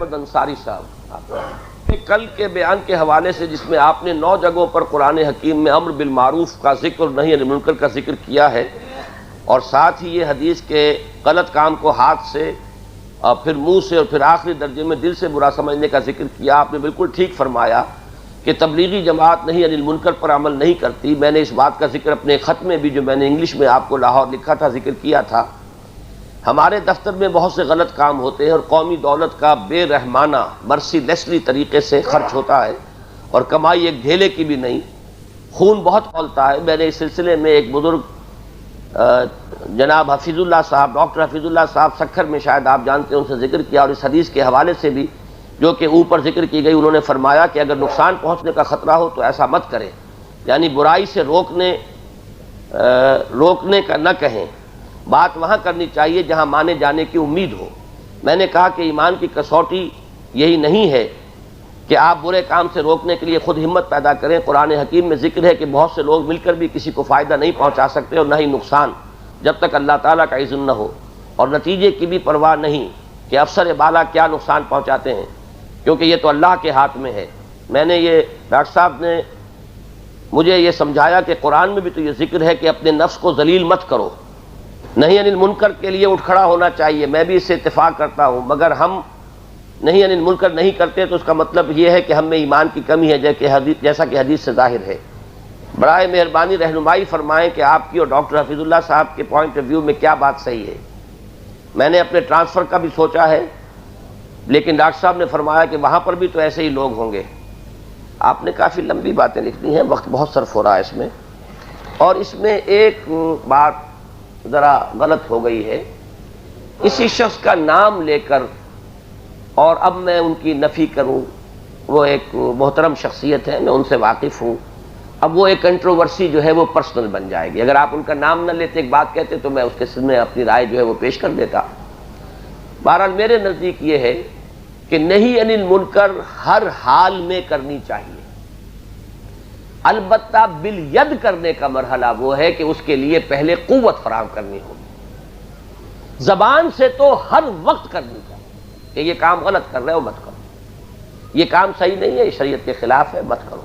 احمد انصاری صاحب کہ کل کے بیان کے حوالے سے جس میں آپ نے 9 جگہوں پر قرآن حکیم میں امر بالمعروف کا ذکر اور نہی عن المنکر کا ذکر کیا ہے، اور ساتھ ہی یہ حدیث کے غلط کام کو ہاتھ سے اور پھر منہ سے اور پھر آخری درجے میں دل سے برا سمجھنے کا ذکر کیا، آپ نے بالکل ٹھیک فرمایا کہ تبلیغی جماعت نہی عن المنکر پر عمل نہیں کرتی۔ میں نے اس بات کا ذکر اپنے خط میں بھی جو میں نے انگلش میں آپ کو لاہور لکھا تھا ذکر کیا تھا۔ ہمارے دفتر میں بہت سے غلط کام ہوتے ہیں اور قومی دولت کا بے رحمانہ مرسی لیسلی طریقے سے خرچ ہوتا ہے، اور کمائی ایک ڈھیلے کی بھی نہیں، خون بہت کھولتا ہے۔ میں نے اس سلسلے میں ایک بزرگ جناب حفیظ اللہ صاحب، ڈاکٹر حفیظ اللہ صاحب سکھر میں، شاید آپ جانتے ہیں، ان سے ذکر کیا، اور اس حدیث کے حوالے سے بھی جو کہ اوپر ذکر کی گئی، انہوں نے فرمایا کہ اگر نقصان پہنچنے کا خطرہ ہو تو ایسا مت کریں، یعنی برائی سے روکنے کا نہ کہیں، بات وہاں کرنی چاہیے جہاں مانے جانے کی امید ہو۔ میں نے کہا کہ ایمان کی کسوٹی یہی نہیں ہے کہ آپ برے کام سے روکنے کے لیے خود ہمت پیدا کریں۔ قرآن حکیم میں ذکر ہے کہ بہت سے لوگ مل کر بھی کسی کو فائدہ نہیں پہنچا سکتے اور نہ ہی نقصان، جب تک اللہ تعالیٰ کا اذن نہ ہو، اور نتیجے کی بھی پرواہ نہیں کہ افسر بالا کیا نقصان پہنچاتے ہیں، کیونکہ یہ تو اللہ کے ہاتھ میں ہے۔ میں نے یہ ڈاکٹر صاحب نے مجھے یہ سمجھایا کہ قرآن میں بھی تو یہ ذکر ہے کہ اپنے نفس کو ذلیل مت کرو، نہی عن المنکر کے لیے اٹھ کھڑا ہونا چاہیے۔ میں بھی اس سے اتفاق کرتا ہوں، مگر ہم نہی عن المنکر نہیں کرتے تو اس کا مطلب یہ ہے کہ ہم میں ایمان کی کمی ہے، جیسا کہ حدیث سے ظاہر ہے۔ برائے مہربانی رہنمائی فرمائیں کہ آپ کی اور ڈاکٹر حفیظ اللہ صاحب کے پوائنٹ آف ویو میں کیا بات صحیح ہے۔ میں نے اپنے ٹرانسفر کا بھی سوچا ہے، لیکن ڈاکٹر صاحب نے فرمایا کہ وہاں پر بھی تو ایسے ہی لوگ ہوں گے۔ آپ نے کافی لمبی باتیں لکھنی ہیں، وقت بہت صرف ہو رہا ہے اس میں، اور اس میں ایک بات ذرا غلط ہو گئی ہے۔ اسی شخص کا نام لے کر اور اب میں ان کی نفی کروں، وہ ایک محترم شخصیت ہے، میں ان سے واقف ہوں، اب وہ ایک کنٹروورسی جو ہے وہ پرسنل بن جائے گی۔ اگر آپ ان کا نام نہ لیتے، ایک بات کہتے، تو میں اس کے سلسلے میں اپنی رائے جو ہے وہ پیش کر دیتا۔ بہرحال میرے نزدیک یہ ہے کہ نہی عن المنکر ہر حال میں کرنی چاہیے، البتہ بالید کرنے کا مرحلہ وہ ہے کہ اس کے لیے پہلے قوت فراہم کرنی ہوگی۔ زبان سے تو ہر وقت کرنی چاہیے کہ یہ کام غلط کر رہے ہو، مت کرو، یہ کام صحیح نہیں ہے، یہ شریعت کے خلاف ہے، مت کرو۔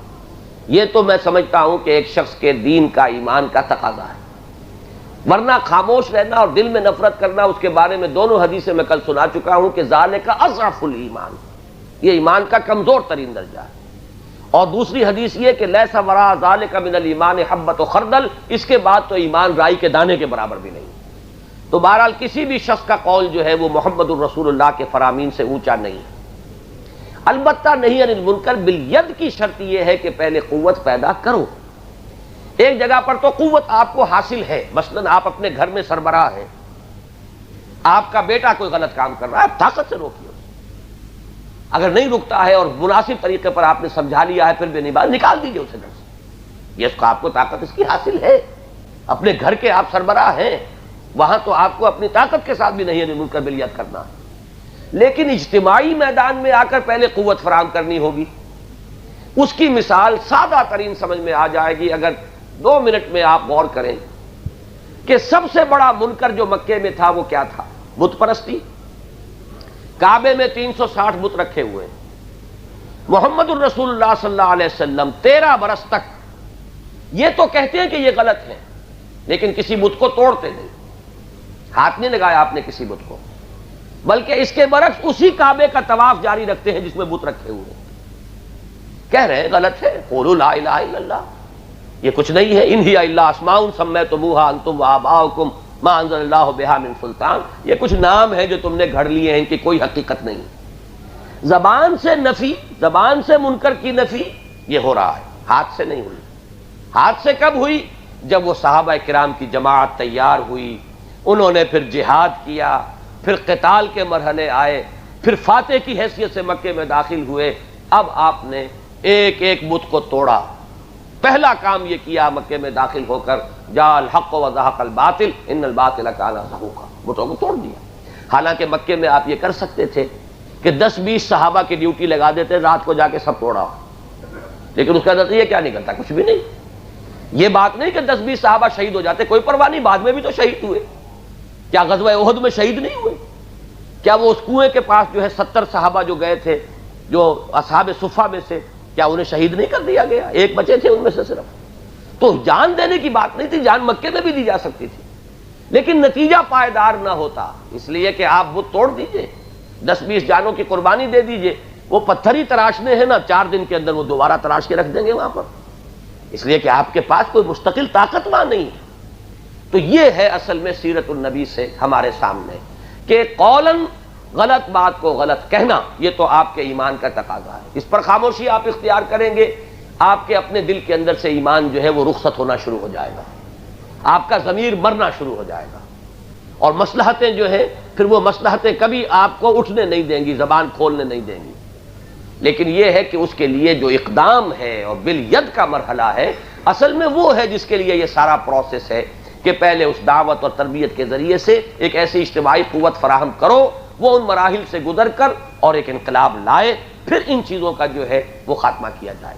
یہ تو میں سمجھتا ہوں کہ ایک شخص کے دین کا، ایمان کا تقاضا ہے، ورنہ خاموش رہنا اور دل میں نفرت کرنا، اس کے بارے میں دونوں حدیثیں میں کل سنا چکا ہوں کہ ذالک اضعف الایمان، یہ ایمان کا کمزور ترین درجہ ہے۔ اور دوسری حدیث یہ کہ لیس وراء ذالک من الایمان حبۃ خردل، اس کے بعد تو ایمان رائی کے دانے کے برابر بھی نہیں۔ تو بہرحال کسی بھی شخص کا قول جو ہے وہ محمد الرسول اللہ کے فرامین سے اونچا نہیں ہے۔ البتہ نہی عن المنکر بالید کی شرط یہ ہے کہ پہلے قوت پیدا کرو۔ ایک جگہ پر تو قوت آپ کو حاصل ہے، مثلا آپ اپنے گھر میں سربراہ ہیں، آپ کا بیٹا کوئی غلط کام کر رہا ہے، آپ طاقت سے روکیے اسے۔ اگر نہیں رکتا ہے اور مناسب طریقے پر آپ نے سمجھا لیا ہے، پھر بھی نہیں بات، نکال دیجیے اسے گھر سے، یہ اس کو آپ کو طاقت اس کی حاصل ہے۔ اپنے گھر کے آپ سربراہ ہیں، وہاں تو آپ کو اپنی طاقت کے ساتھ بھی نہی عن المنکر بالید کرنا ہے، لیکن اجتماعی میدان میں آ کر پہلے قوت فراہم کرنی ہوگی۔ اس کی مثال سادہ ترین سمجھ میں آ جائے گی اگر 2 منٹ میں آپ غور کریں کہ سب سے بڑا منکر جو مکے میں تھا وہ کیا تھا؟ بت پرستی۔ کعبے میں 360 بت رکھے ہوئے، محمد الرسول اللہ صلی اللہ علیہ وسلم 13 برس تک یہ تو کہتے ہیں کہ یہ غلط ہے، لیکن کسی بت کو توڑتے نہیں، ہاتھ نہیں لگایا آپ نے کسی بت کو، بلکہ اس کے برعکس اسی کعبے کا طواف جاری رکھتے ہیں جس میں بت رکھے ہوئے ہیں۔ کہہ رہے ہیں غلط ہے، قولوا لا الہ الا اللہ، یہ کچھ نہیں ہے، ان ہی الا اسماء سمیتموها انتم وآباؤکم ما انزل اللہ بہا من سلطان، یہ کچھ نام ہیں جو تم نے گھڑ لیے ہیں، ان کی کوئی حقیقت نہیں۔ زبان سے نفی، زبان سے منکر کی نفی یہ ہو رہا ہے، ہاتھ سے نہیں ہوئی۔ ہاتھ سے کب ہوئی؟ جب وہ صحابہ کرام کی جماعت تیار ہوئی، انہوں نے پھر جہاد کیا، پھر قتال کے مرحلے آئے، پھر فاتح کی حیثیت سے مکے میں داخل ہوئے، اب آپ نے ایک ایک بت کو توڑا۔ پہلا کام یہ کیا مکے میں داخل ہو کر، جاء الحق وزهق الباطل ان الباطل کان زہوقا، بتوں کو توڑ دیا۔ حالانکہ مکے میں آپ یہ کر سکتے تھے کہ 10-20 صحابہ کی ڈیوٹی لگا دیتے، رات کو جا کے سب توڑا، لیکن اس کا نتیجہ کیا نکلتا؟ کچھ بھی نہیں۔ یہ بات نہیں کہ 10-20 صحابہ شہید ہو جاتے، کوئی پرواہ نہیں، بعد میں بھی تو شہید ہوئے، کیا غزوہ احد میں شہید نہیں ہوئے؟ کیا وہ اس کنویں کے پاس جو ہے 70 صحابہ جو گئے تھے جو اصحاب صفہ میں سے، کیا انہیں شہید نہیں کر دیا گیا؟ ایک بچے تھے ان میں سے صرف. تو جان دینے کی بات نہیں تھی، جان مکے میں بھی دی جا سکتی تھی، لیکن نتیجہ پائیدار نہ ہوتا. اس لیے کہ آپ وہ توڑ دیجئے، 10-20 جانوں کی قربانی دے دیجئے، وہ پتھر ہی تراشنے ہیں نا، 4 دن کے اندر وہ دوبارہ تراش کے رکھ دیں گے وہاں پر، اس لیے کہ آپ کے پاس کوئی مستقل طاقت وہاں نہیں ہے. تو یہ ہے اصل میں سیرت النبی سے ہمارے سامنے کہ قولاً غلط بات کو غلط کہنا، یہ تو آپ کے ایمان کا تقاضا ہے. اس پر خاموشی آپ اختیار کریں گے، آپ کے اپنے دل کے اندر سے ایمان جو ہے وہ رخصت ہونا شروع ہو جائے گا، آپ کا ضمیر مرنا شروع ہو جائے گا، اور مصلحتیں جو ہیں پھر وہ مصلحتیں کبھی آپ کو اٹھنے نہیں دیں گی، زبان کھولنے نہیں دیں گی. لیکن یہ ہے کہ اس کے لیے جو اقدام ہے اور بالید کا مرحلہ ہے، اصل میں وہ ہے جس کے لیے یہ سارا پروسیس ہے کہ پہلے اس دعوت اور تربیت کے ذریعے سے ایک ایسی اجتماعی قوت فراہم کرو، وہ ان مراحل سے گزر کر اور ایک انقلاب لائے، پھر ان چیزوں کا جو ہے وہ خاتمہ کیا جائے.